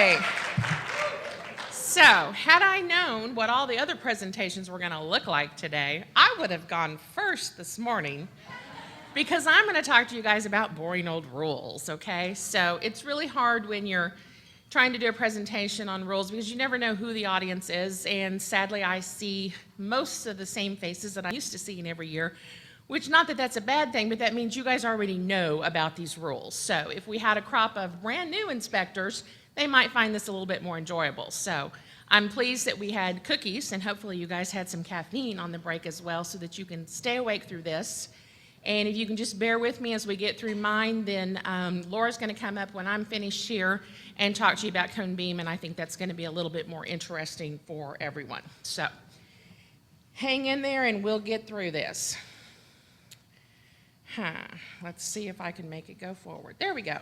Okay. So, had I known what all the other presentations were going to look like today, I would have gone first this morning because I'm going to talk to you guys about boring old rules, okay? So, it's really hard when you're trying to do a presentation on rules because you never know who the audience is, and sadly I see most of the same faces that I'm used to seeing every year, which not that that's a bad thing, but that means you guys already know about these rules. So if we had a crop of brand new inspectors, they might find this a little bit more enjoyable. So I'm pleased that we had cookies, and hopefully you guys had some caffeine on the break as well so that you can stay awake through this. And if you can just bear with me as we get through mine, then Laura's going to come up when I'm finished here and talk to you about cone beam, and I think that's going to be a little bit more interesting for everyone. So hang in there and we'll get through this. Let's see if I can make it go forward. There we go.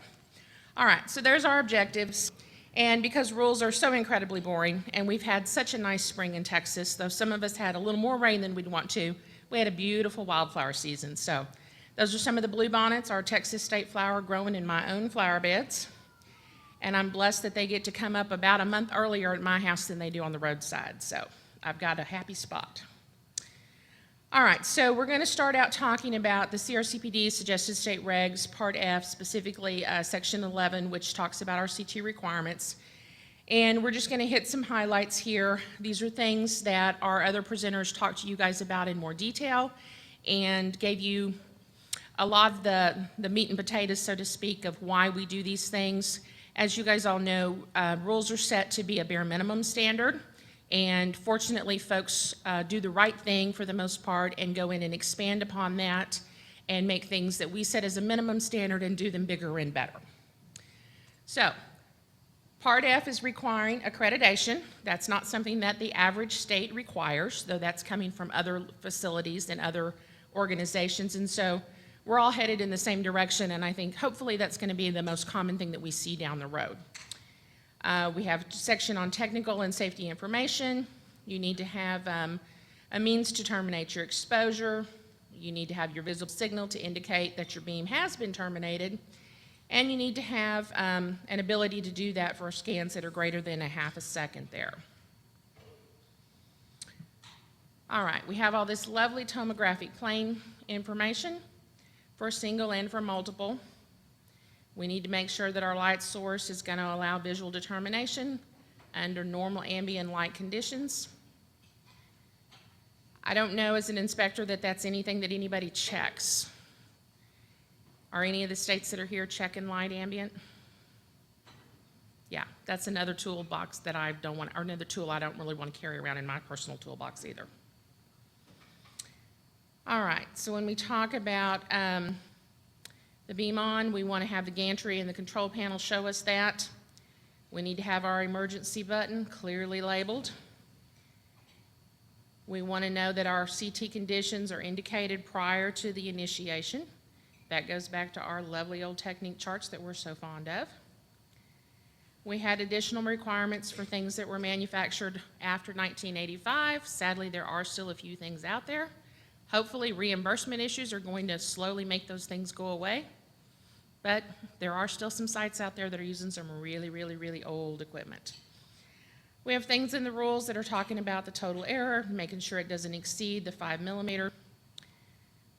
All right, so there's our objectives. And because rules are so incredibly boring, and we've had such a nice spring in Texas, though some of us had a little more rain than we'd want to, we had a beautiful wildflower season. So those are some of the bluebonnets, our Texas state flower, growing in my own flower beds. And I'm blessed that they get to come up about a month earlier at my house than they do on the roadside. So I've got a happy spot. All right, so we're going to start out talking about the CRCPD Suggested State Regs, Part F, specifically Section 11, which talks about our CT requirements. And we're just going to hit some highlights here. These are things that our other presenters talked to you guys about in more detail and gave you a lot of the meat and potatoes, so to speak, of why we do these things. As you guys all know, rules are set to be a bare minimum standard. And fortunately, folks do the right thing for the most part and go in and expand upon that and make things that we set as a minimum standard and do them bigger and better. So, Part F is requiring accreditation. That's not something that the average state requires, though that's coming from other facilities and other organizations. And so we're all headed in the same direction, and I think hopefully that's going to be the most common thing that we see down the road. We have a section on technical and safety information. You need to have a means to terminate your exposure. You need to have your visible signal to indicate that your beam has been terminated. And you need to have an ability to do that for scans that are greater than a half a second there. All right, we have all this lovely tomographic plane information for single and for multiple. We need to make sure that our light source is going to allow visual determination under normal ambient light conditions. I don't know as an inspector that that's anything that anybody checks. Are any of the states that are here checking light ambient? Yeah, that's another toolbox that I don't want, or another tool I don't really want to carry around in my personal toolbox either. All right, so when we talk about the beam on, we want to have the gantry and the control panel show us that. We need to have our emergency button clearly labeled. We want to know that our CT conditions are indicated prior to the initiation. That goes back to our lovely old technique charts that we're so fond of. We had additional requirements for things that were manufactured after 1985. Sadly, there are still a few things out there. Hopefully, reimbursement issues are going to slowly make those things go away. But there are still some sites out there that are using some really, really, really old equipment. We have things in the rules that are talking about the total error, making sure it doesn't exceed the 5 millimeter.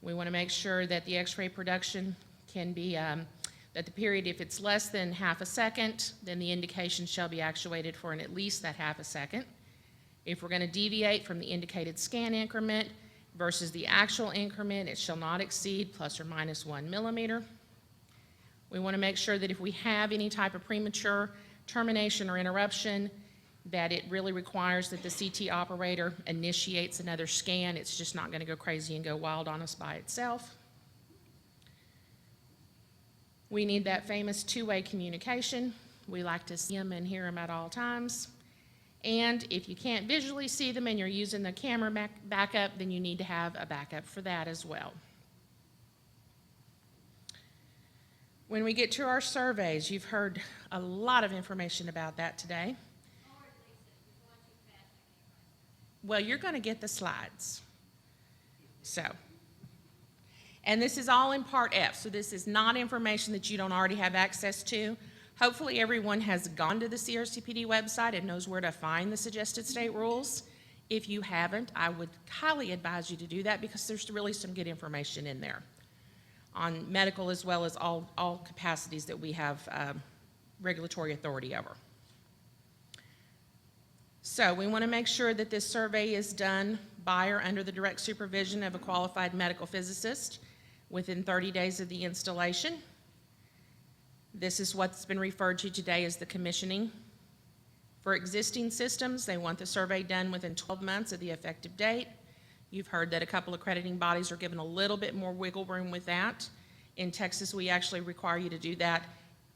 We want to make sure that the X-ray production can be, that the period, if it's less than half a second, then the indication shall be actuated for at least that half a second. If we're going to deviate from the indicated scan increment versus the actual increment, it shall not exceed plus or minus 1 millimeter. We want to make sure that if we have any type of premature termination or interruption, that it really requires that the CT operator initiates another scan. It's just not going to go crazy and go wild on us by itself. We need that famous two-way communication. We like to see them and hear them at all times. And if you can't visually see them and you're using the camera backup, then you need to have a backup for that as well. When we get to our surveys, you've heard a lot of information about that today. Well, you're going to get the slides. So, and this is all in Part F, so this is not information that you don't already have access to. Hopefully everyone has gone to the CRCPD website and knows where to find the suggested state rules. If you haven't, I would highly advise you to do that because there's really some good information in there on medical as well as all capacities that we have regulatory authority over. So we want to make sure that this survey is done by or under the direct supervision of a qualified medical physicist within 30 days of the installation. This is what's been referred to today as the commissioning. For existing systems, they want the survey done within 12 months of the effective date. You've heard that a couple of accrediting bodies are given a little bit more wiggle room with that. In Texas, we actually require you to do that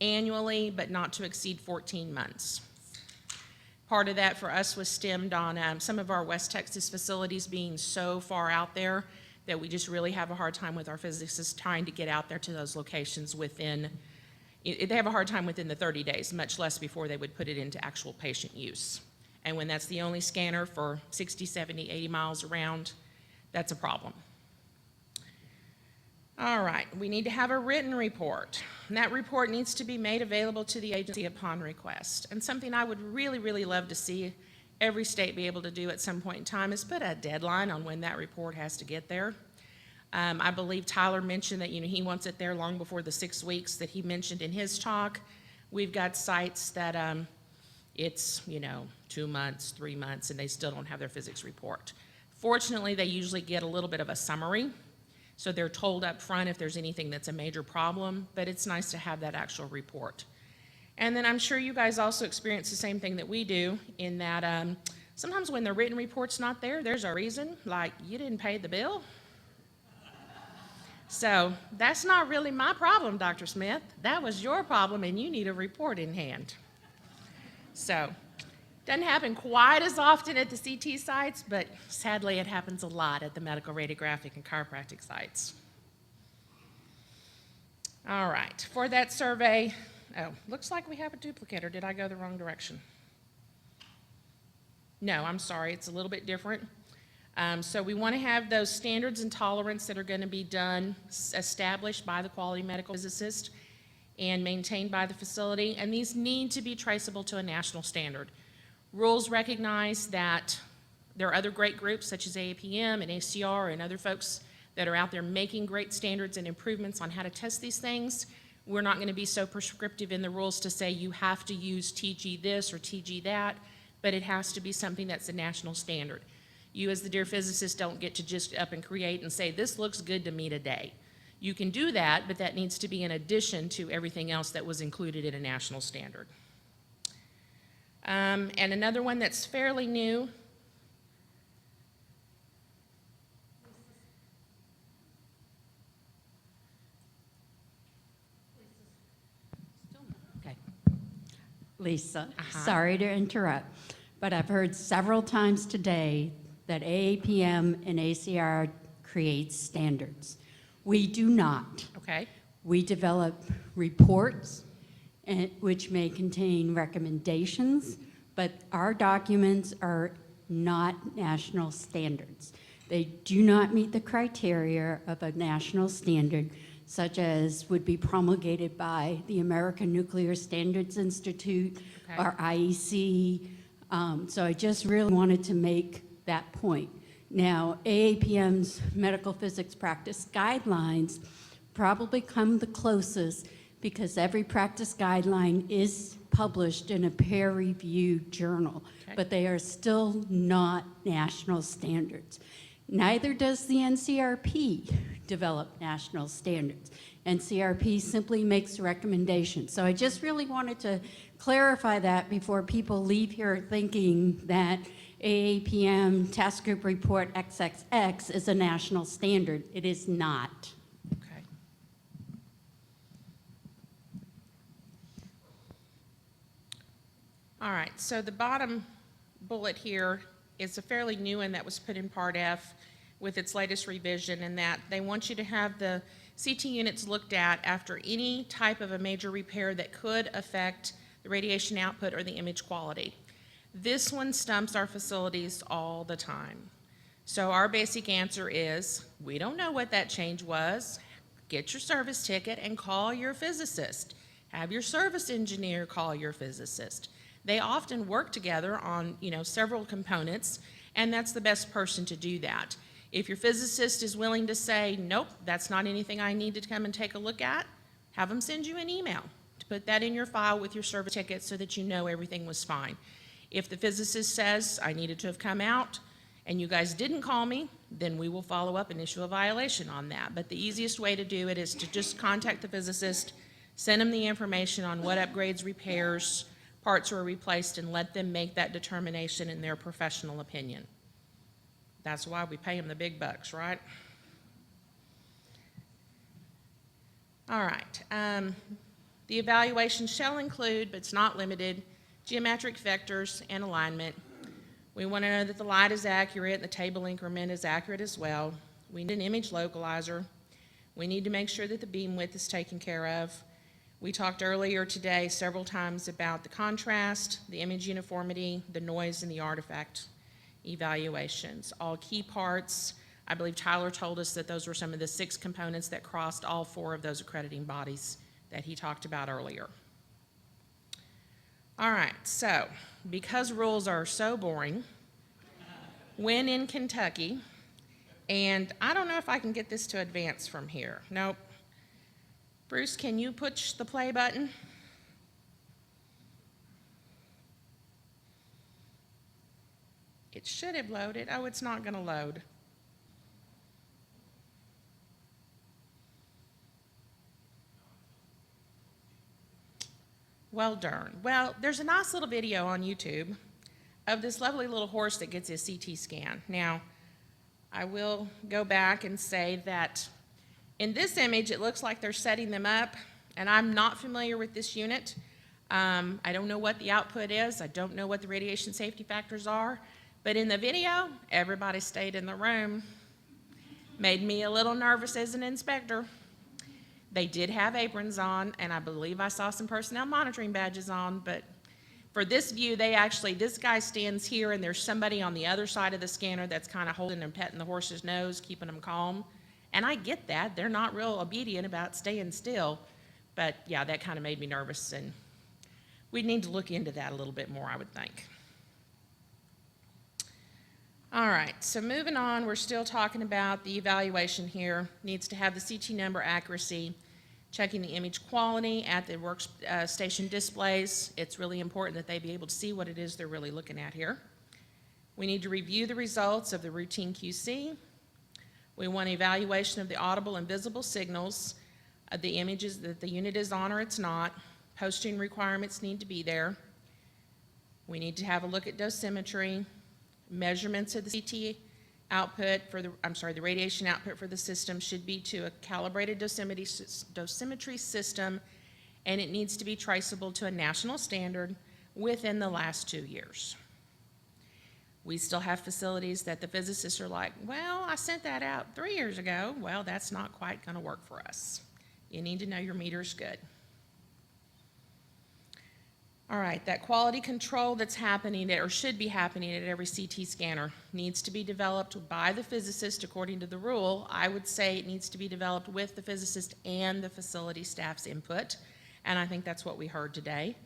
annually, but not to exceed 14 months. Part of that for us was stemmed on some of our West Texas facilities being so far out there that we just really have a hard time with our physicists trying to get out there to those locations within, they have a hard time within the 30 days, much less before they would put it into actual patient use. And when that's the only scanner for 60, 70, 80 miles around, that's a problem. All right, we need to have a written report. And that report needs to be made available to the agency upon request. And something I would really, really love to see every state be able to do at some point in time is put a deadline on when that report has to get there. I believe Tyler mentioned that he wants it there long before the 6 weeks that he mentioned in his talk. We've got sites that it's 2 months, 3 months, and they still don't have their physics report. Fortunately, they usually get a little bit of a summary, so they're told up front if there's anything that's a major problem, but it's nice to have that actual report. And then I'm sure you guys also experience the same thing that we do in that sometimes when the written report's not there, there's a reason, like you didn't pay the bill. So that's not really my problem, Dr. Smith. That was your problem, and you need a report in hand. So doesn't happen quite as often at the CT sites, but sadly it happens a lot at the medical radiographic and chiropractic sites. All right, for that survey, looks like we have a duplicate, or did I go the wrong direction? No, I'm sorry, it's a little bit different. So we want to have those standards and tolerance that are going to be done, established by the quality medical physicist and maintained by the facility, and these need to be traceable to a national standard. Rules recognize that there are other great groups such as AAPM and ACR and other folks that are out there making great standards and improvements on how to test these things. We're not going to be so prescriptive in the rules to say you have to use TG this or TG that, but it has to be something that's a national standard. You as the dear physicist don't get to just up and create and say this looks good to me today. You can do that, but that needs to be in addition to everything else that was included in a national standard. And another one that's fairly new. Okay. Lisa, sorry to interrupt, but I've heard several times today that AAPM and ACR create standards. We do not. Okay. We develop reports which may contain recommendations, but our documents are not national standards. They do not meet the criteria of a national standard, such as would be promulgated by the American Nuclear Standards Institute or IEC. So I just really wanted to make that point. Now, AAPM's medical physics practice guidelines probably come the closest because every practice guideline is published in a peer-reviewed journal, but they are still not national standards. Neither does the NCRP develop national standards. NCRP simply makes recommendations. So I just really wanted to clarify that before people leave here thinking that AAPM Task Group Report XXX is a national standard. It is not. Okay. All right, so the bottom bullet here is a fairly new one that was put in Part F with its latest revision, in that they want you to have the CT units looked at after any type of a major repair that could affect the radiation output or the image quality. This one stumps our facilities all the time. So our basic answer is, we don't know what that change was. Get your service ticket and call your physicist. Have your service engineer call your physicist. They often work together on, several components, and that's the best person to do that. If your physicist is willing to say, nope, that's not anything I need to come and take a look at, have them send you an email to put that in your file with your service ticket so that you know everything was fine. If the physicist says, I needed to have come out, and you guys didn't call me, then we will follow up and issue a violation on that. But the easiest way to do it is to just contact the physicist, send them the information on what upgrades, repairs, parts were replaced, and let them make that determination in their professional opinion. That's why we pay them the big bucks, right? All right. The evaluation shall include, but it's not limited, geometric vectors and alignment. We want to know that the light is accurate and the table increment is accurate as well. We need an image localizer. We need to make sure that the beam width is taken care of. We talked earlier today several times about the contrast, the image uniformity, the noise, and the artifact evaluations. All key parts. I believe Tyler told us that those were some of the 6 components that crossed all 4 of those accrediting bodies that he talked about earlier. All right, so because rules are so boring, when in Kentucky, and I don't know if I can get this to advance from here. Nope. Bruce, can you push the play button? It should have loaded. Oh, it's not going to load. Well, darn. Well, there's a nice little video on YouTube of this lovely little horse that gets his CT scan. Now, I will go back and say that in this image, it looks like they're setting them up, and I'm not familiar with this unit. I don't know what the output is. I don't know what the radiation safety factors are. But in the video, everybody stayed in the room. Made me a little nervous as an inspector. They did have aprons on, and I believe I saw some personnel monitoring badges on, but for this view, this guy stands here, and there's somebody on the other side of the scanner that's kind of holding and petting the horse's nose, keeping him calm. And I get that. They're not real obedient about staying still. But yeah, that kind of made me nervous, and we need to look into that a little bit more, I would think. All right, so moving on, we're still talking about the evaluation here. Needs to have the CT number accuracy, checking the image quality at the workstation displays. It's really important that they be able to see what it is they're really looking at here. We need to review the results of the routine QC. We want evaluation of the audible and visible signals, of the images that the unit is on or it's not. Posting requirements need to be there. We need to have a look at dosimetry. Measurements of the CT output the radiation output for the system should be to a calibrated dosimetry system, and it needs to be traceable to a national standard within the last 2 years. We still have facilities that the physicists are like, well, I sent that out 3 years ago. Well, that's not quite going to work for us. You need to know your meter's good. All right, that quality control that's happening or should be happening at every CT scanner needs to be developed by the physicist according to the rule. I would say it needs to be developed with the physicist and the facility staff's input, and I think that's what we heard today.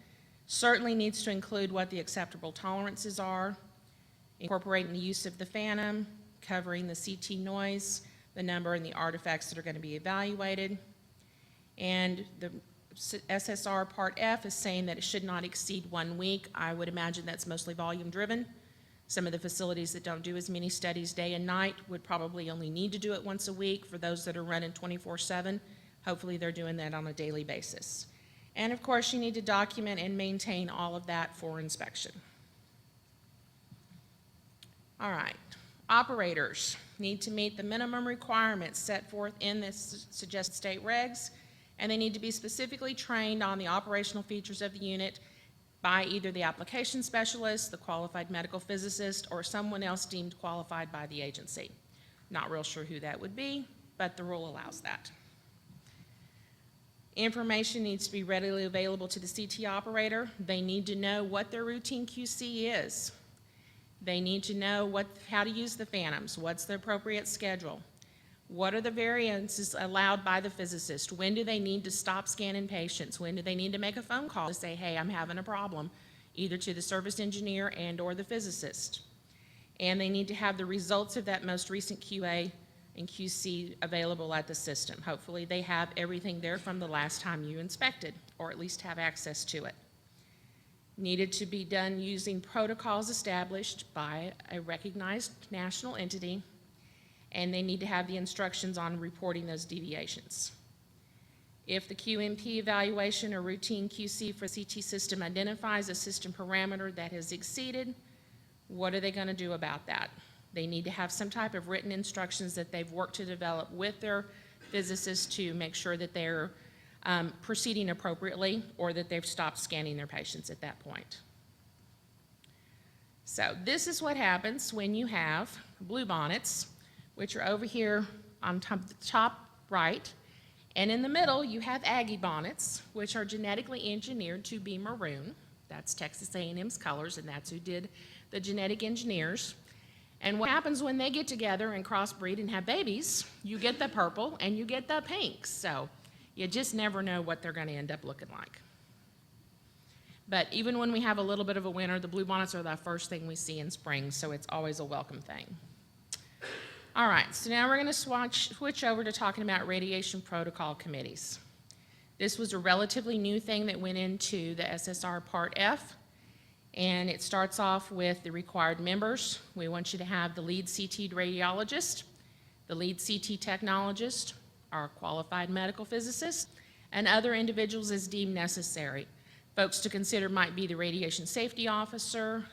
Certainly needs to include what the acceptable tolerances are, incorporating the use of the phantom, covering the CT noise, the number and the artifacts that are going to be evaluated, and the SSR Part F is saying that it should not exceed 1 week. I would imagine that's mostly volume driven. Some of the facilities that don't do as many studies day and night would probably only need to do it once a week. For those that are running 24/7, hopefully they're doing that on a daily basis. And of course, you need to document and maintain all of that for inspection. All right, operators need to meet the minimum requirements set forth in the suggested state regs, and they need to be specifically trained on the operational features of the unit by either the application specialist, the qualified medical physicist, or someone else deemed qualified by the agency. Not real sure who that would be, but the rule allows that. Information needs to be readily available to the CT operator. They need to know what their routine QC is. They need to know how to use the phantoms, what's the appropriate schedule, What are the variances allowed by the physicist? When do they need to stop scanning patients? When do they need to make a phone call to say, hey, I'm having a problem, either to the service engineer and or the physicist? And they need to have the results of that most recent QA and QC available at the system. Hopefully they have everything there from the last time you inspected, or at least have access to it. Needed to be done using protocols established by a recognized national entity, and they need to have the instructions on reporting those deviations. If the QMP evaluation or routine QC for CT system identifies a system parameter that has exceeded, what are they going to do about that? They need to have some type of written instructions that they've worked to develop with their physicists to make sure that they're proceeding appropriately, or that they've stopped scanning their patients at that point. So this is what happens when you have blue bonnets, which are over here on top, the top right, and in the middle you have Aggie bonnets, which are genetically engineered to be maroon. That's Texas A&M's colors, and that's who did the genetic engineers. And what happens when they get together and crossbreed and have babies, you get the purple and you get the pink. So you just never know what they're going to end up looking like. But even when we have a little bit of a winter, the blue bonnets are the first thing we see in spring, so it's always a welcome thing. All right, so now we're going to switch over to talking about radiation protocol committees. This was a relatively new thing that went into the SSR Part F, and it starts off with the required members. We want you to have the lead CT radiologist, the lead CT technologist, our qualified medical physicist, and other individuals as deemed necessary. Folks to consider might be the radiation safety officer.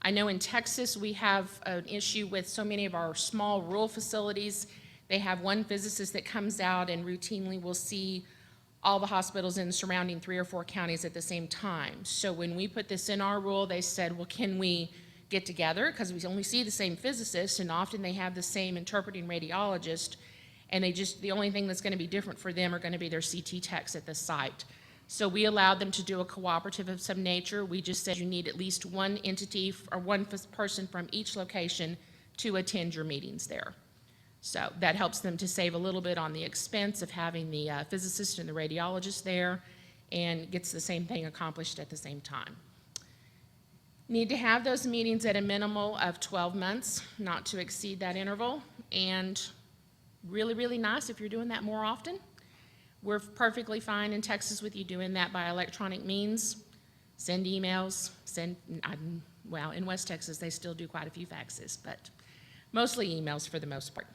I know in Texas we have an issue with so many of our small rural facilities. They have one physicist that comes out and routinely will see all the hospitals in the surrounding 3 or 4 counties at the same time. So when we put this in our rule, they said, well, can we get together? Because we only see the same physicist, and often they have the same interpreting radiologist, and the only thing that's going to be different for them are going to be their CT techs at the site. So we allowed them to do a cooperative of some nature. We just said you need at least one entity or one person from each location to attend your meetings there. So that helps them to save a little bit on the expense of having the physicist and the radiologist there, and gets the same thing accomplished at the same time. Need to have those meetings at a minimal of 12 months, not to exceed that interval, and really, really nice if you're doing that more often. We're perfectly fine in Texas with you doing that by electronic means. Send emails, well, in West Texas, they still do quite a few faxes, but mostly emails for the most part.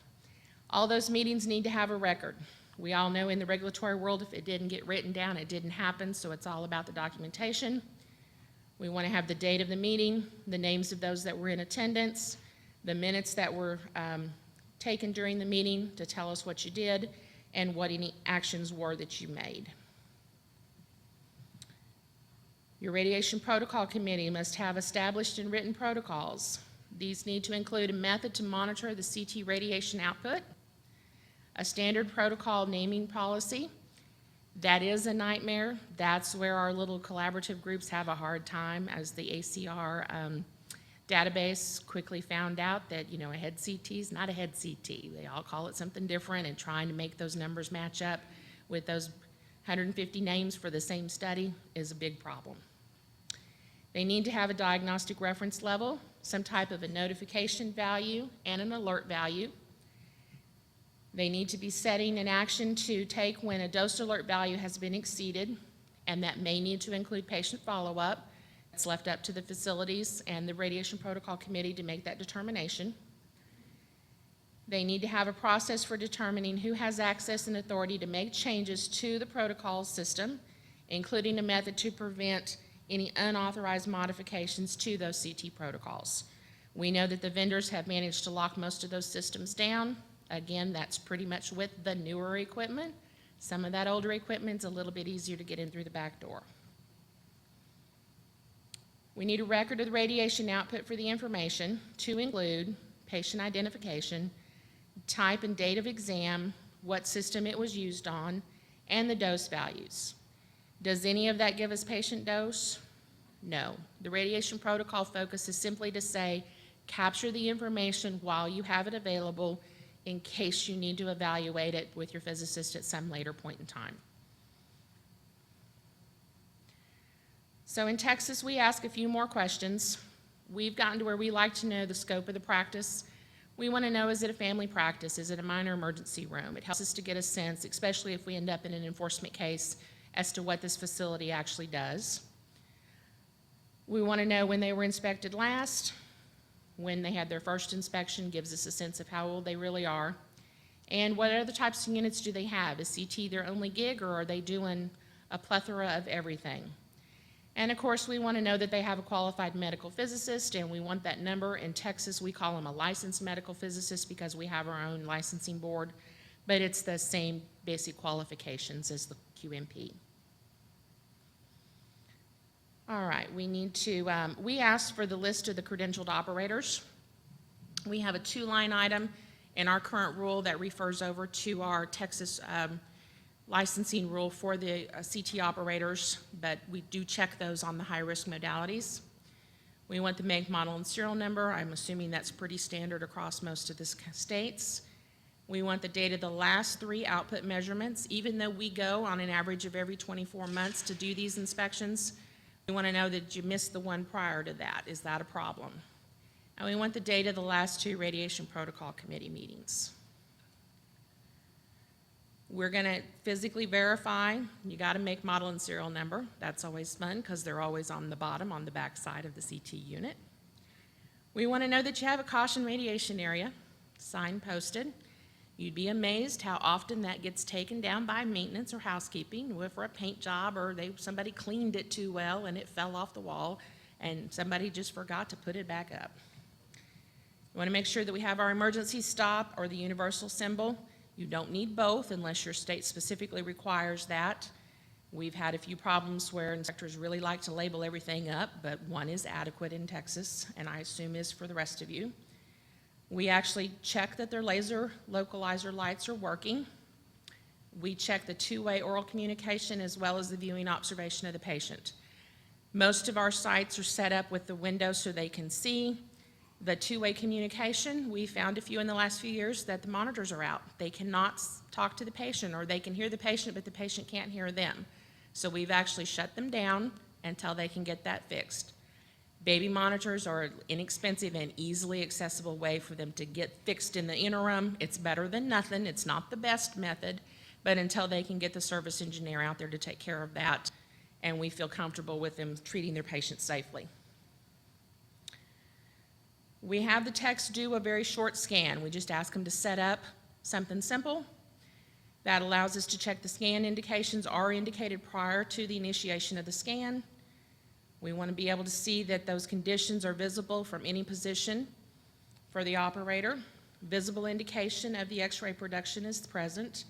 All those meetings need to have a record. We all know in the regulatory world, if it didn't get written down, it didn't happen, so it's all about the documentation. We want to have the date of the meeting, the names of those that were in attendance, the minutes that were taken during the meeting to tell us what you did, and what any actions were that you made. Your radiation protocol committee must have established and written protocols. These need to include a method to monitor the CT radiation output, a standard protocol naming policy. That is a nightmare. That's where our little collaborative groups have a hard time, as the ACR database quickly found out that, you know, a head CT is not a head CT. They all call it something different, and trying to make those numbers match up with those 150 names for the same study is a big problem. They need to have a diagnostic reference level, some type of a notification value, and an alert value. They need to be setting an action to take when a dose alert value has been exceeded, and that may need to include patient follow-up. It's left up to the facilities and the radiation protocol committee to make that determination. They need to have a process for determining who has access and authority to make changes to the protocol system, including a method to prevent any unauthorized modifications to those CT protocols. We know that the vendors have managed to lock most of those systems down. Again, that's pretty much with the newer equipment. Some of that older equipment's a little bit easier to get in through the back door. We need a record of the radiation output for the information, to include patient identification, type and date of exam, what system it was used on, and the dose values. Does any of that give us patient dose? No. The radiation protocol focus is simply to say, capture the information while you have it available in case you need to evaluate it with your physicist at some later point in time. So in Texas, we ask a few more questions. We've gotten to where we like to know the scope of the practice. We want to know, is it a family practice? Is it a minor emergency room? It helps us to get a sense, especially if we end up in an enforcement case, as to what this facility actually does. We want to know when they were inspected last, when they had their first inspection, gives us a sense of how old they really are, and what other types of units do they have? Is CT their only gig, or are they doing a plethora of everything? And of course, we want to know that they have a qualified medical physicist, and we want that number. In Texas, we call them a licensed medical physicist because we have our own licensing board, but it's the same basic qualifications as the QMP. All right, we need to, we asked for the list of the credentialed operators. We have a 2-line item in our current rule that refers over to our Texas licensing rule for the CT operators, but we do check those on the high-risk modalities. We want the make, model, and serial number. I'm assuming that's pretty standard across most of the states. We want the date of the last 3 output measurements. Even though we go on an average of every 24 months to do these inspections, we want to know that you missed the one prior to that. Is that a problem? And we want the date of the last 2 radiation protocol committee meetings. We're going to physically verify. You got to make, model, and serial number. That's always fun because they're always on the bottom, on the back side of the CT unit. We want to know that you have a caution radiation area, sign posted. You'd be amazed how often that gets taken down by maintenance or housekeeping, for a paint job, or somebody cleaned it too well and it fell off the wall and somebody just forgot to put it back up. We want to make sure that we have our emergency stop or the universal symbol. You don't need both unless your state specifically requires that. We've had a few problems where inspectors really like to label everything up, but one is adequate in Texas, and I assume is for the rest of you. We actually check that their laser localizer lights are working. We check the 2-way oral communication as well as the viewing observation of the patient. Most of our sites are set up with the window so they can see. The 2-way communication, we found a few in the last few years that the monitors are out. They cannot talk to the patient, or they can hear the patient, but the patient can't hear them. So we've actually shut them down until they can get that fixed. Baby monitors are an inexpensive and easily accessible way for them to get fixed in the interim. It's better than nothing. It's not the best method, but until they can get the service engineer out there to take care of that, and we feel comfortable with them treating their patients safely. We have the techs do a very short scan. We just ask them to set up something simple. That allows us to check the scan indications are indicated prior to the initiation of the scan. We want to be able to see that those conditions are visible from any position for the operator. Visible indication of the X-ray production is present.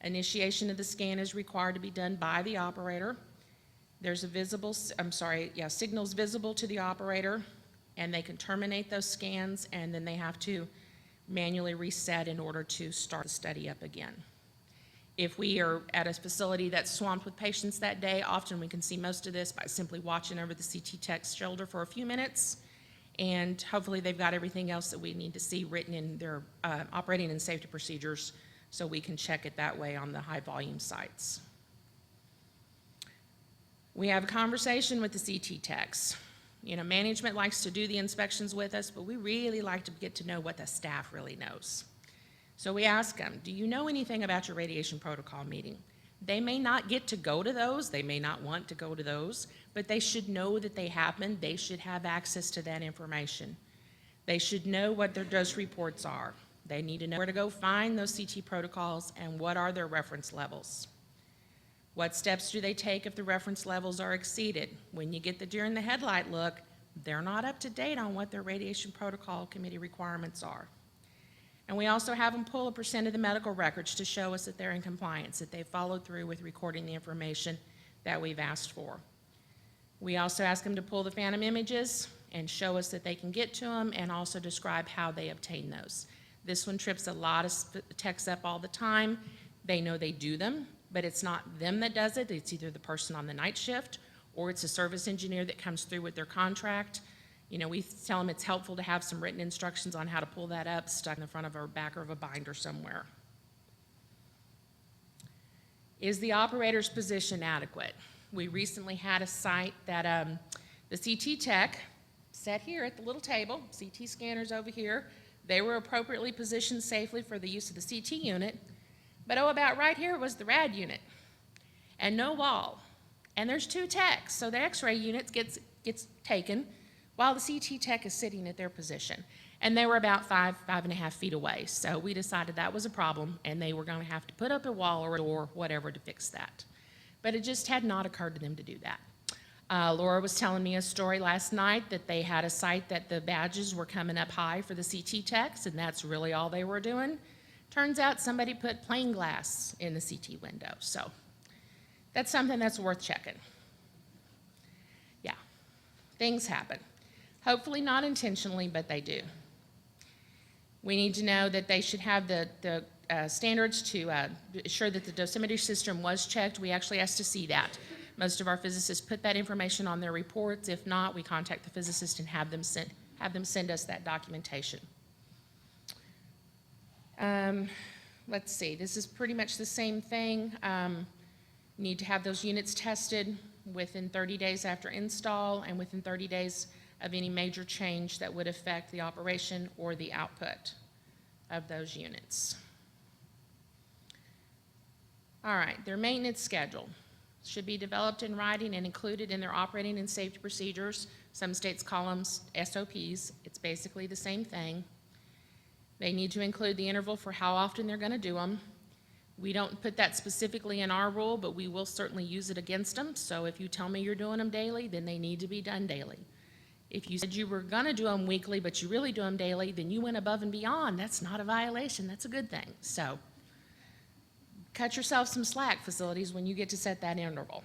Initiation of the scan is required to be done by the operator. There's a signals visible to the operator, and they can terminate those scans, and then they have to manually reset in order to start the study up again. If we are at a facility that's swamped with patients that day, often we can see most of this by simply watching over the CT tech's shoulder for a few minutes, and hopefully they've got everything else that we need to see written in their operating and safety procedures, so we can check it that way on the high volume sites. We have a conversation with the CT techs. You know, management likes to do the inspections with us, but we really like to get to know what the staff really knows. So we ask them, do you know anything about your radiation protocol meeting? They may not get to go to those, they may not want to go to those, but they should know that they happen. They should have access to that information. They should know what their dose reports are. They need to know where to go find those CT protocols and what are their reference levels. What steps do they take if the reference levels are exceeded? When you get the deer in the headlight look, they're not up to date on what their radiation protocol committee requirements are. And we also have them pull a % of the medical records to show us that they're in compliance, that they've followed through with recording the information that we've asked for. We also ask them to pull the phantom images and show us that they can get to them, and also describe how they obtain those. This one trips a lot of techs up all the time. They know they do them, but it's not them that does it. It's either the person on the night shift, or it's a service engineer that comes through with their contract. You know, we tell them it's helpful to have some written instructions on how to pull that up, stuck in the front of a back of a binder somewhere. Is the operator's position adequate? We recently had a site that the CT tech sat here at the little table, CT scanners over here. They were appropriately positioned safely for the use of the CT unit, but about right here was the RAD unit, and no wall. And there's 2 techs, so the X-ray unit gets taken while the CT tech is sitting at their position. And they were about 5.5 feet away. So we decided that was a problem, and they were going to have to put up a wall or a door, whatever, to fix that. But it just had not occurred to them to do that. Laura was telling me a story last night that they had a site that the badges were coming up high for the CT techs, and that's really all they were doing. Turns out somebody put plain glass in the CT window. So that's something that's worth checking. Yeah, things happen. Hopefully not intentionally, but they do. We need to know that they should have the standards to ensure that the dosimetry system was checked. We actually asked to see that. Most of our physicists put that information on their reports. If not, we contact the physicist and have them send us that documentation. Let's see, this is pretty much the same thing. Need to have those units tested within 30 days after install and within 30 days of any major change that would affect the operation or the output of those units. All right, their maintenance schedule should be developed in writing and included in their operating and safety procedures. Some states call them SOPs. It's basically the same thing. They need to include the interval for how often they're going to do them. We don't put that specifically in our rule, but we will certainly use it against them. So if you tell me you're doing them daily, then they need to be done daily. If you said you were going to do them weekly, but you really do them daily, then you went above and beyond. That's not a violation. That's a good thing. So cut yourself some slack, facilities, when you get to set that interval.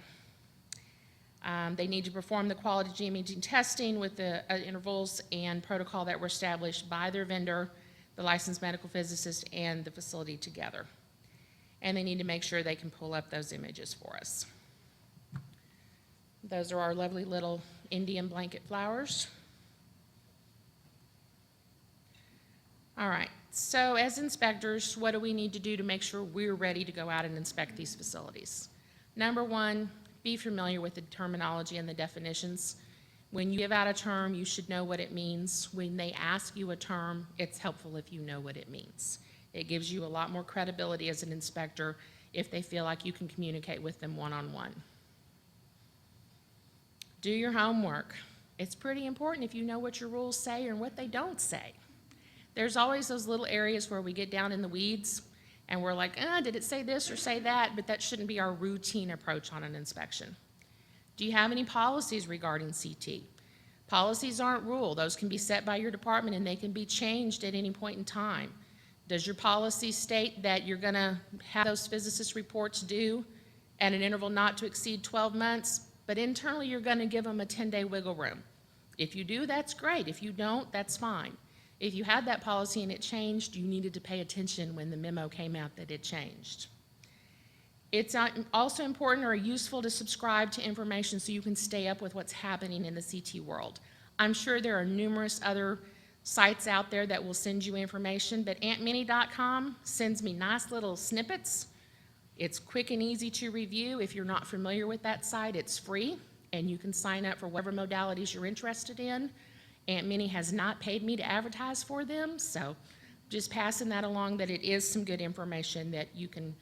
They need to perform the quality imaging testing with the intervals and protocol that were established by their vendor, the licensed medical physicist, and the facility together. And they need to make sure they can pull up those images for us. Those are our lovely little Indian blanket flowers. All right, so as inspectors, what do we need to do to make sure we're ready to go out and inspect these facilities? Number one, be familiar with the terminology and the definitions. When you give out a term, you should know what it means. When they ask you a term, it's helpful if you know what it means. It gives you a lot more credibility as an inspector if they feel like you can communicate with them one-on-one. Do your homework. It's pretty important if you know what your rules say and what they don't say. There's always those little areas where we get down in the weeds and we're like, did it say this or say that? But that shouldn't be our routine approach on an inspection. Do you have any policies regarding CT? Policies aren't rule. Those can be set by your department and they can be changed at any point in time. Does your policy state that you're going to have those physicist reports due at an interval not to exceed 12 months, but internally you're going to give them a 10-day wiggle room? If you do, that's great. If you don't, that's fine. If you had that policy and it changed, you needed to pay attention when the memo came out that it changed. It's also important or useful to subscribe to information so you can stay up with what's happening in the CT world. I'm sure there are numerous other sites out there that will send you information, but antmini.com sends me nice little snippets. It's quick and easy to review. If you're not familiar with that site, it's free, and you can sign up for whatever modalities you're interested in. AntMini has not paid me to advertise for them, so just passing that along that it is some good information that you can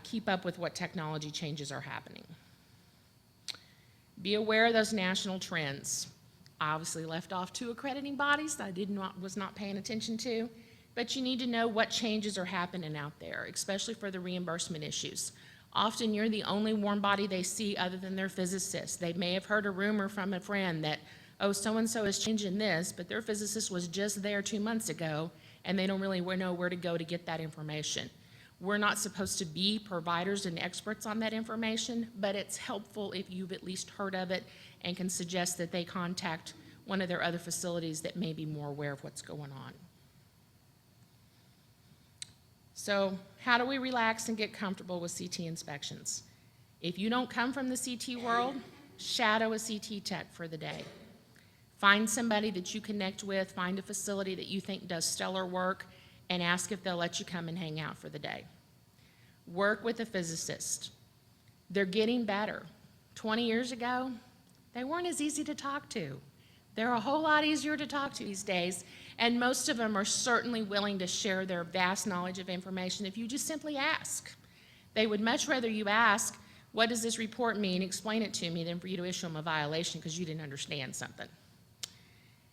keep up with what technology changes are happening. Be aware of those national trends. I obviously left off 2 accrediting bodies that I was not paying attention to, but you need to know what changes are happening out there, especially for the reimbursement issues. Often you're the only warm body they see other than their physicist. They may have heard a rumor from a friend that, oh, so-and-so is changing this, but their physicist was just there 2 months ago, and they don't really know where to go to get that information. We're not supposed to be providers and experts on that information, but it's helpful if you've at least heard of it and can suggest that they contact one of their other facilities that may be more aware of what's going on. So how do we relax and get comfortable with CT inspections? If you don't come from the CT world, shadow a CT tech for the day. Find somebody that you connect with, find a facility that you think does stellar work, and ask if they'll let you come and hang out for the day. Work with a physicist. They're getting better. 20 years ago, they weren't as easy to talk to. They're a whole lot easier to talk to these days, and most of them are certainly willing to share their vast knowledge of information if you just simply ask. They would much rather you ask, what does this report mean? Explain it to me, than for you to issue them a violation because you didn't understand something.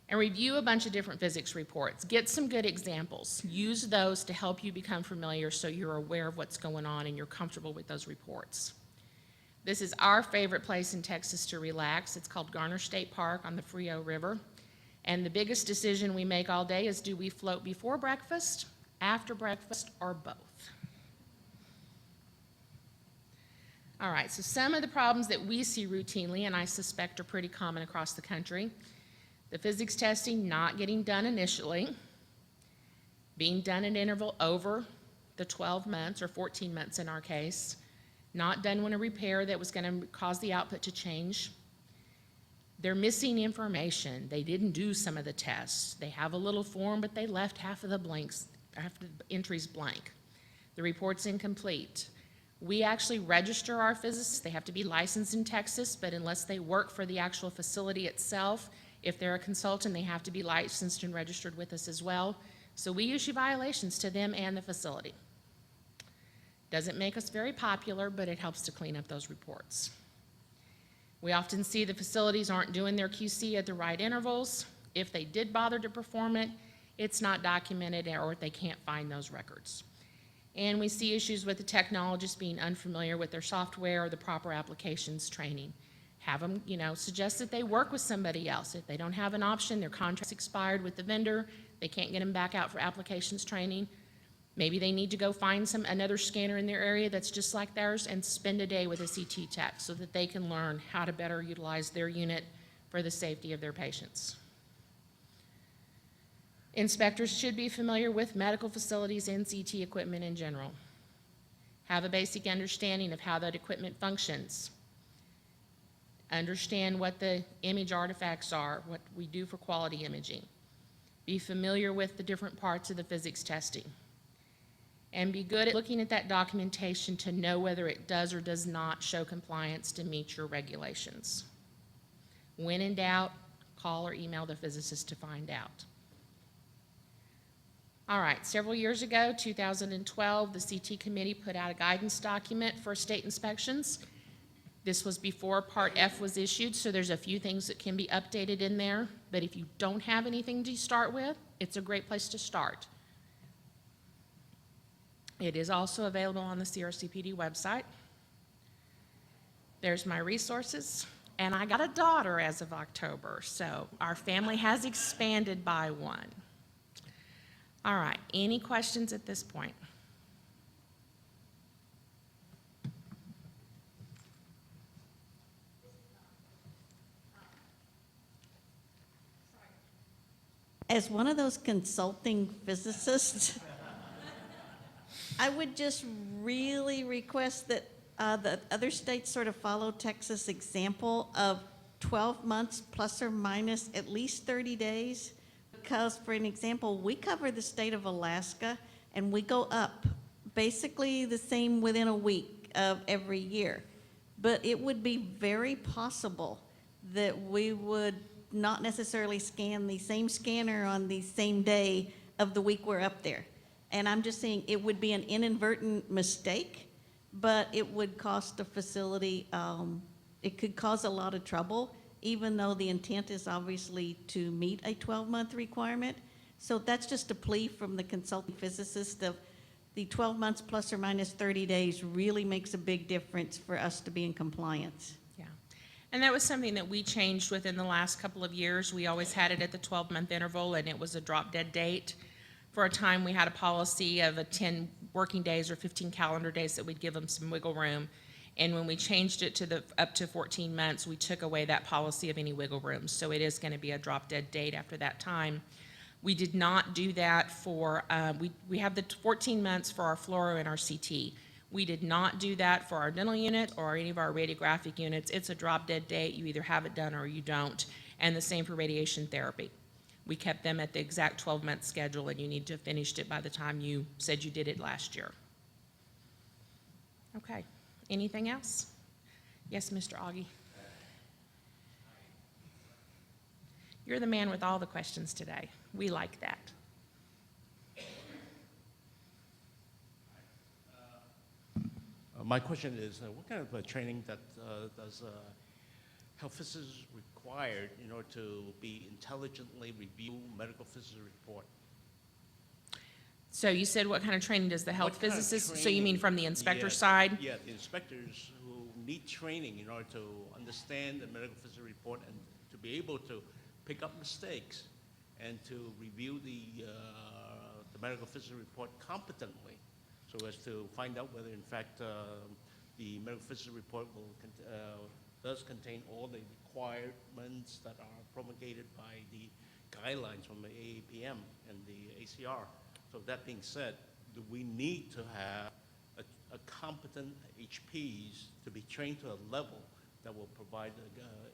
And review a bunch of different physics reports. Get some good examples. Use those to help you become familiar so you're aware of what's going on and you're comfortable with those reports. This is our favorite place in Texas to relax. It's called Garner State Park on the Frio River. And the biggest decision we make all day is, do we float before breakfast, after breakfast, or both? All right, so some of the problems that we see routinely, and I suspect are pretty common across the country: the physics testing not getting done initially, being done at interval over the 12 months, or 14 months in our case, not done when a repair that was going to cause the output to change. They're missing information. They didn't do some of the tests. They have a little form, but they left half of the entries blank. The report's incomplete. We actually register our physicists. They have to be licensed in Texas, but unless they work for the actual facility itself, if they're a consultant, they have to be licensed and registered with us as well. So we issue violations to them and the facility. Doesn't make us very popular, but it helps to clean up those reports. We often see the facilities aren't doing their QC at the right intervals. If they did bother to perform it, it's not documented, or they can't find those records. And we see issues with the technologists being unfamiliar with their software or the proper applications training. Have them, suggest that they work with somebody else. If they don't have an option, their contract's expired with the vendor, they can't get them back out for applications training. Maybe they need to go find another scanner in their area that's just like theirs and spend a day with a CT tech so that they can learn how to better utilize their unit for the safety of their patients. Inspectors should be familiar with medical facilities and CT equipment in general. Have a basic understanding of how that equipment functions. Understand what the image artifacts are, what we do for quality imaging. Be familiar with the different parts of the physics testing. And be good at looking at that documentation to know whether it does or does not show compliance to meet your regulations. When in doubt, call or email the physicist to find out. All right, several years ago, 2012, the CT committee put out a guidance document for state inspections. This was before Part F was issued, so there's a few things that can be updated in there, but if you don't have anything to start with, it's a great place to start. It is also available on the CRCPD website. There's my resources, and I got a daughter as of October, so our family has expanded by one. All right, any questions at this point? As one of those consulting physicists, I would just really request that the other states sort of follow Texas' example of 12 months plus or minus at least 30 days. Because, for an example, we cover the state of Alaska, and we go up basically the same within a week of every year. But it would be very possible that we would not necessarily scan the same scanner on the same day of the week we're up there. And I'm just saying it would be an inadvertent mistake, but it would cost the facility, it could cause a lot of trouble, even though the intent is obviously to meet a 12-month requirement. So that's just a plea from the consultant physicist of the 12 months plus or minus 30 days really makes a big difference for us to be in compliance. Yeah, and that was something that we changed within the last couple of years. We always had it at the 12-month interval, and it was a drop-dead date. For a time, we had a policy of 10 working days or 15 calendar days that we'd give them some wiggle room. And when we changed it to up to 14 months, we took away that policy of any wiggle room. So it is going to be a drop-dead date after that time. We did not do that for, we have the 14 months for our fluoro and our CT. We did not do that for our dental unit or any of our radiographic units. It's a drop-dead date. You either have it done or you don't. And the same for radiation therapy. We kept them at the exact 12-month schedule, and you need to have finished it by the time you said you did it last year. Okay. Anything else? Yes, Mr. Augie. You're the man with all the questions today. We like that. My question is, what kind of training that does health physicists required in order to be intelligently review medical physicist report? So you said what kind of training does the health What kind of physicist, so you mean training- from the inspector Yeah, side? Yeah, the inspectors who need training in order to understand the medical physicist report and to be able to pick up mistakes and to review the medical physicist report competently, so as to find out whether in fact the medical physicist report does contain all the requirements that are promulgated by the guidelines from the AAPM and the ACR. So that being said, do we need to have a competent HPs to be trained to a level that will provide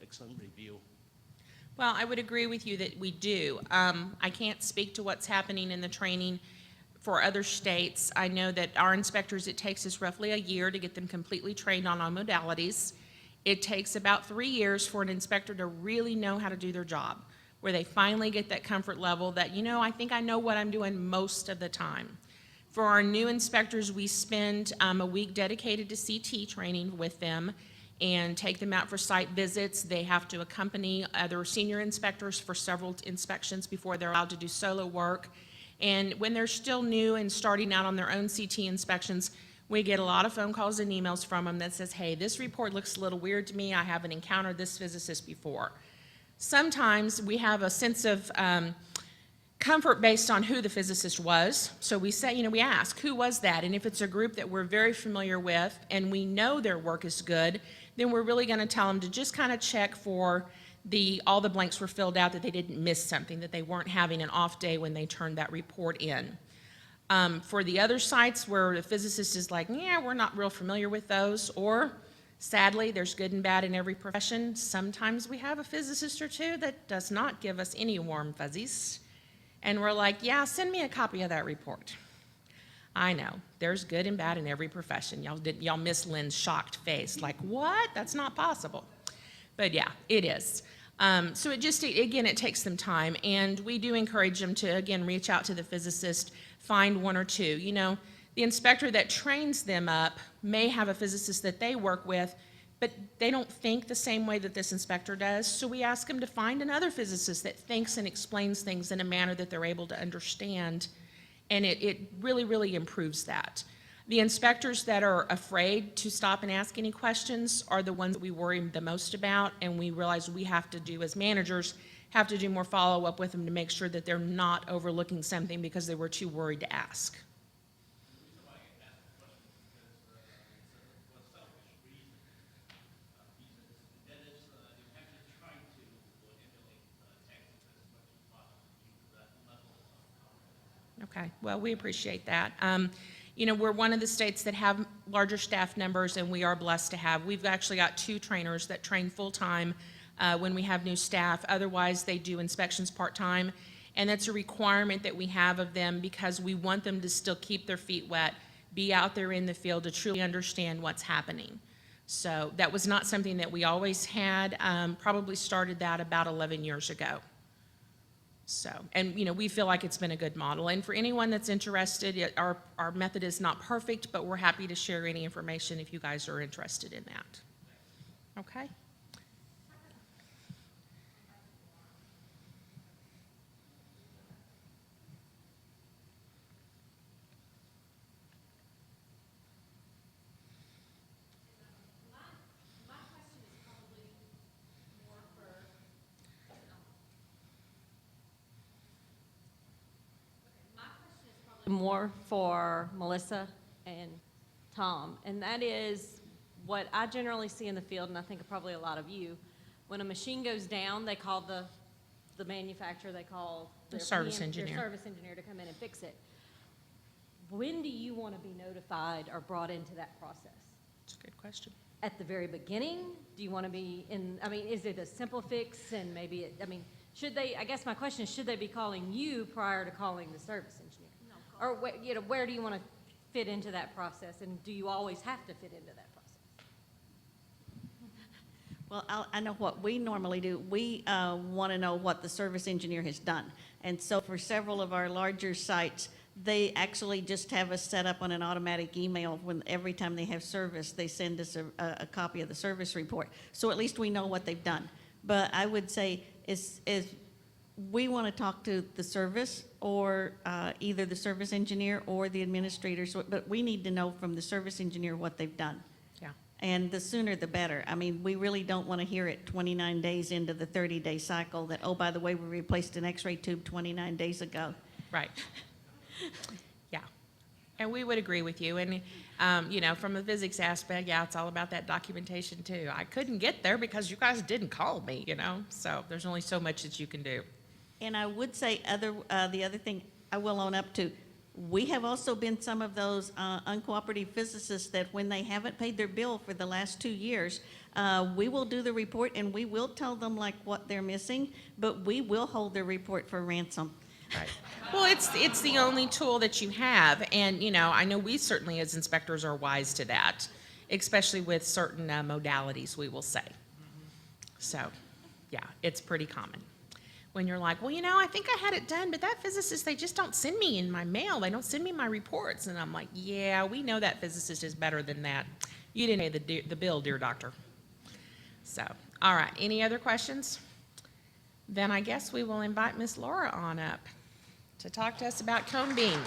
excellent review? Well, I would agree with you that we do. I can't speak to what's happening in the training for other states. I know that our inspectors, it takes us roughly a year to get them completely trained on our modalities. It takes about 3 years for an inspector to really know how to do their job, where they finally get that comfort level that, you know, I think I know what I'm doing most of the time. For our new inspectors, we spend a week dedicated to CT training with them and take them out for site visits. They have to accompany other senior inspectors for several inspections before they're allowed to do solo work. And when they're still new and starting out on their own CT inspections, we get a lot of phone calls and emails from them that says, hey, this report looks a little weird to me. I haven't encountered this physicist before. Sometimes we have a sense of comfort based on who the physicist was. So we say, you know, we ask, who was that? And if it's a group that we're very familiar with and we know their work is good, then we're really going to tell them to just kind of check for all the blanks were filled out, that they didn't miss something, that they weren't having an off day when they turned that report in. For the other sites where the physicist is like, yeah, we're not real familiar with those, or sadly, there's good and bad in every profession. Sometimes we have a physicist or two that does not give us any warm fuzzies. And we're like, yeah, send me a copy of that report. I know, there's good and bad in every profession. Y'all miss Lynn's shocked face, like, what? That's not possible. But yeah, it is. So it just, again, it takes them time. And we do encourage them to, again, reach out to the physicist, find one or two. You know, the inspector that trains them up may have a physicist that they work with, but they don't think the same way that this inspector does. So we ask them to find another physicist that thinks and explains things in a manner that they're able to understand. And it really, really improves that. The inspectors that are afraid to stop and ask any questions are the ones that we worry the most about, and we realize we have to do, as managers, have to do more follow-up with them to make sure that they're not overlooking something because they were too worried to ask. Okay, well, we appreciate that. You know, we're one of the states that have larger staff numbers, and we are blessed to have. We've actually got 2 trainers that train full-time when we have new staff. Otherwise, they do inspections part-time, and that's a requirement that we have of them because we want them to still keep their feet wet, be out there in the field to truly understand what's happening. So that was not something that we always had. Probably started that about 11 years ago. So, and you know, we feel like it's been a good model. And for anyone that's interested, our method is not perfect, but we're happy to share any information if you guys are interested in that. Okay? More for Melissa and Tom, and that is what I generally see in the field, and I think probably a lot of you. When a machine goes down, they call the manufacturer, they call The their service PM, engineer. their service engineer to come in and fix it. when do you want to be notified or brought into that process? It's a good question. At the very beginning? Do you want to be in, I mean, is it a simple fix and maybe, I mean, should they, I guess my question is, should they be calling you prior to calling the service engineer? No. Or, where do you want to fit into that process, and do you always have to fit into that process? Well, I know what we normally do. We want to know what the service engineer has done. And so for several of our larger sites, they actually just have us set up on an automatic email when every time they have service, they send us a copy of the service report. So at least we know what they've done. But I would say is we want to talk to the service or either the service engineer or the administrators, but we need to know from the service engineer what they've done. Yeah. And the sooner the better. I mean, we really don't want to hear it 29 days into the 30-day cycle that, oh, by the way, we replaced an x-ray tube 29 days ago. Right. Yeah. And we would agree with you. And, from a physics aspect, yeah, it's all about that documentation too. I couldn't get there because you guys didn't call me, so there's only so much that you can do. And I would say the other thing I will own up to, we have also been some of those uncooperative physicists that when they haven't paid their bill for the last 2 years, we will do the report and we will tell them like what they're missing, but we will hold their report for ransom. Right. Well, it's the only tool that you have, and I know we certainly as inspectors are wise to that, especially with certain modalities, we will say. So, yeah, it's pretty common. When you're like, well, I think I had it done, but that physicist, they just don't send me in my mail. They don't send me my reports. And I'm like, yeah, we know that physicist is better than that. You didn't pay the bill, dear doctor. So, all right, any other questions? Then I guess we will invite Miss Laura on up to talk to us about cone beam.